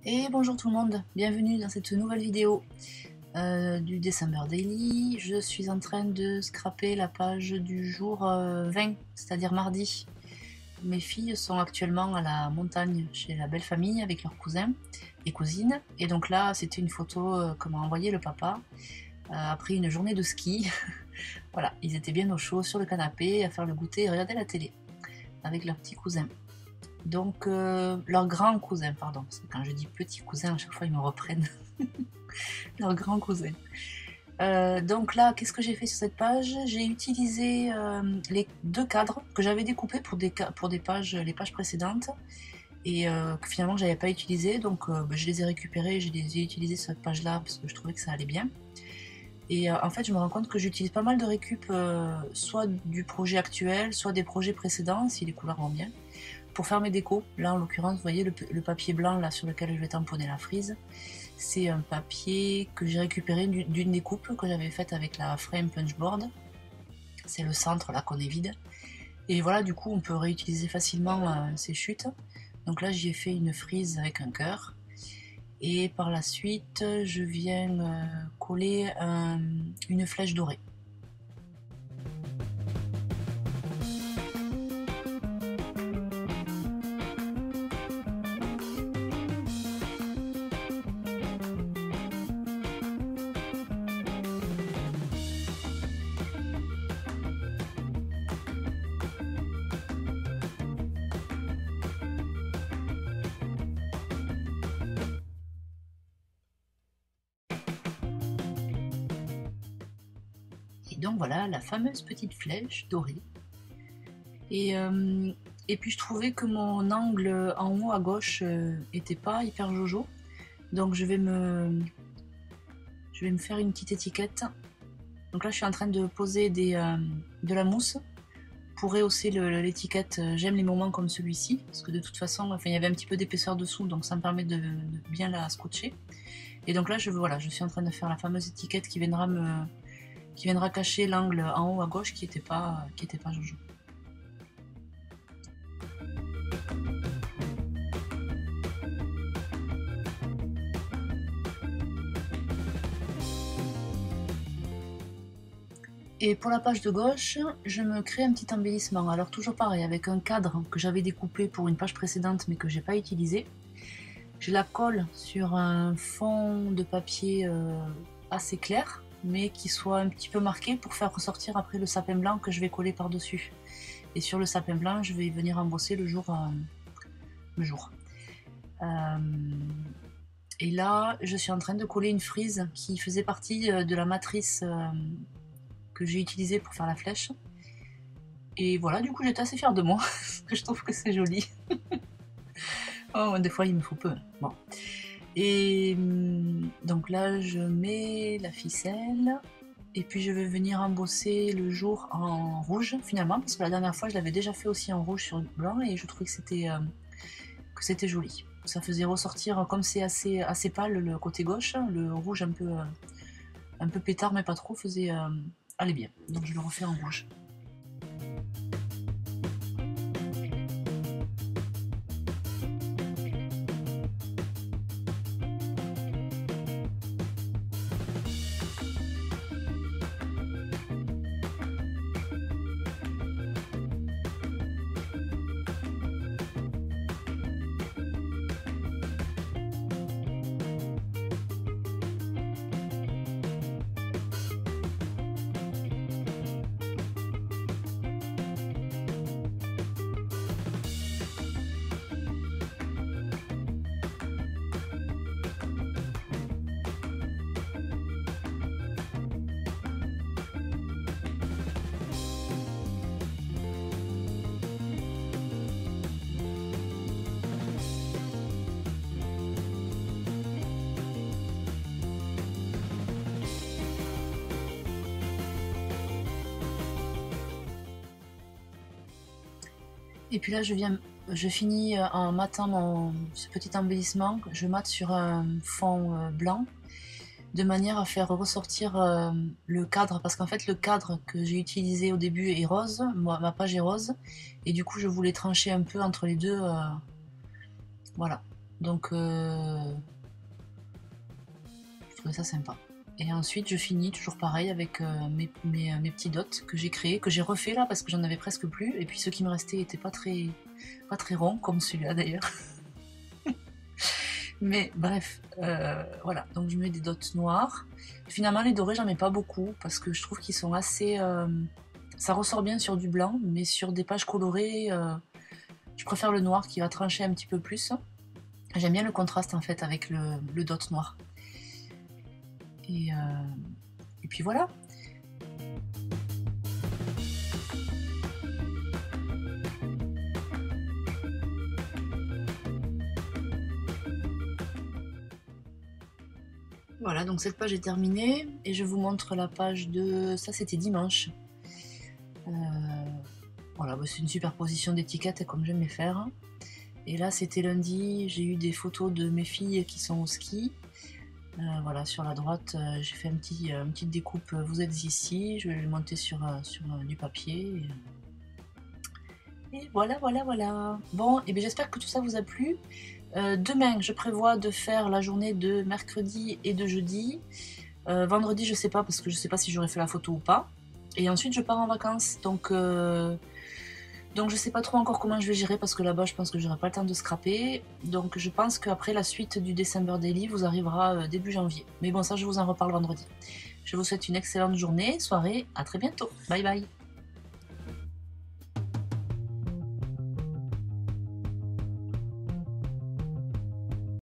Et bonjour tout le monde, bienvenue dans cette nouvelle vidéo du December Daily. Je suis en train de scraper la page du jour 20, c'est-à-dire mardi. Mes filles sont actuellement à la montagne chez la belle famille avec leurs cousins et cousines. Et donc là, c'était une photo que m'a envoyé le papa après une journée de ski. Voilà, ils étaient bien au chaud sur le canapé à faire le goûter et regarder la télé avec leurs petits cousins. Donc, leurs grands cousins, pardon, parce que quand je dis petits cousins, à chaque fois ils me reprennent. Leurs grands cousins. Donc là, qu'est-ce que j'ai fait sur cette page? J'ai utilisé les deux cadres que j'avais découpés pour des pages, les pages précédentes, et que finalement j'avais pas utilisé, donc je les ai récupérés, je les ai utilisés sur cette page-là parce que je trouvais que ça allait bien. Et en fait, je me rends compte que j'utilise pas mal de récup, soit du projet actuel, soit des projets précédents, si les couleurs vont bien, pour faire mes décos. Là, en l'occurrence, vous voyez le papier blanc là sur lequel je vais tamponner la frise. C'est un papier que j'ai récupéré d'une découpe que j'avais faite avec la frame punchboard. C'est le centre là qu'on évide. Et voilà, du coup, on peut réutiliser facilement ces chutes. Donc là, j'y ai fait une frise avec un cœur. Et par la suite, je viens coller une flèche dorée. Et donc voilà la fameuse petite flèche dorée. Et, et puis je trouvais que mon angle en haut à gauche était pas hyper jojo. Donc je vais me faire une petite étiquette. Donc là je suis en train de poser de la mousse pour rehausser l'étiquette. J'aime les moments comme celui-ci, parce que de toute façon, enfin, il y avait un petit peu d'épaisseur dessous, donc ça me permet de bien la scotcher. Et donc là voilà, je suis en train de faire la fameuse étiquette qui viendra cacher l'angle en haut à gauche qui était pas jojo. Et pour la page de gauche, je me crée un petit embellissement. Alors toujours pareil, avec un cadre que j'avais découpé pour une page précédente mais que j'ai pas utilisé. Je la colle sur un fond de papier assez clair, mais qui soit un petit peu marqué pour faire ressortir après le sapin blanc que je vais coller par-dessus. Et sur le sapin blanc, je vais venir embosser le jour. Et là, je suis en train de coller une frise qui faisait partie de la matrice que j'ai utilisée pour faire la flèche. Et voilà, du coup, j'étais assez fière de moi, parce que je trouve que c'est joli. Oh, des fois, il me faut peu. Bon. Et donc là, je mets la ficelle. Et puis, je vais venir embosser le jour en rouge, finalement, parce que la dernière fois, je l'avais déjà fait aussi en rouge sur le blanc, et je trouvais que c'était joli. Ça faisait ressortir, comme c'est assez pâle le côté gauche, le rouge un peu pétard, mais pas trop, faisait aller bien. Donc, je le refais en rouge. Et puis là, je finis en matant ce petit embellissement. Je mate sur un fond blanc de manière à faire ressortir le cadre, parce qu'en fait le cadre que j'ai utilisé au début est rose, ma page est rose, et du coup je voulais trancher un peu entre les deux, voilà. Donc je trouvais ça sympa. Et ensuite je finis toujours pareil avec mes petits dots que j'ai créés, que j'ai refait là parce que j'en avais presque plus. Et puis ceux qui me restaient n'étaient pas très ronds, comme celui-là d'ailleurs. Mais bref, voilà, donc je mets des dots noirs. Finalement les dorés j'en mets pas beaucoup parce que je trouve qu'ils sont assez... ça ressort bien sur du blanc, mais sur des pages colorées, je préfère le noir qui va trancher un petit peu plus. J'aime bien le contraste en fait avec le dot noir. Et puis voilà. Voilà, donc cette page est terminée et je vous montre la page de... Ça c'était dimanche. Voilà, c'est une superposition d'étiquettes comme j'aime les faire. Et là c'était lundi, j'ai eu des photos de mes filles qui sont au ski. Voilà, sur la droite j'ai fait une petite découpe, vous êtes ici, je vais le monter sur du papier. Et voilà, voilà, voilà. Bon, et bien j'espère que tout ça vous a plu. Demain, je prévois de faire la journée de mercredi et de jeudi. Vendredi, je sais pas, parce que je sais pas si j'aurai fait la photo ou pas. Et ensuite, je pars en vacances, donc je sais pas trop encore comment je vais gérer, parce que là-bas, je pense que j'aurai pas le temps de scraper. Donc je pense qu'après la suite du December Daily vous arrivera début janvier. Mais bon, ça, je vous en reparle vendredi. Je vous souhaite une excellente journée, soirée, à très bientôt. Bye bye.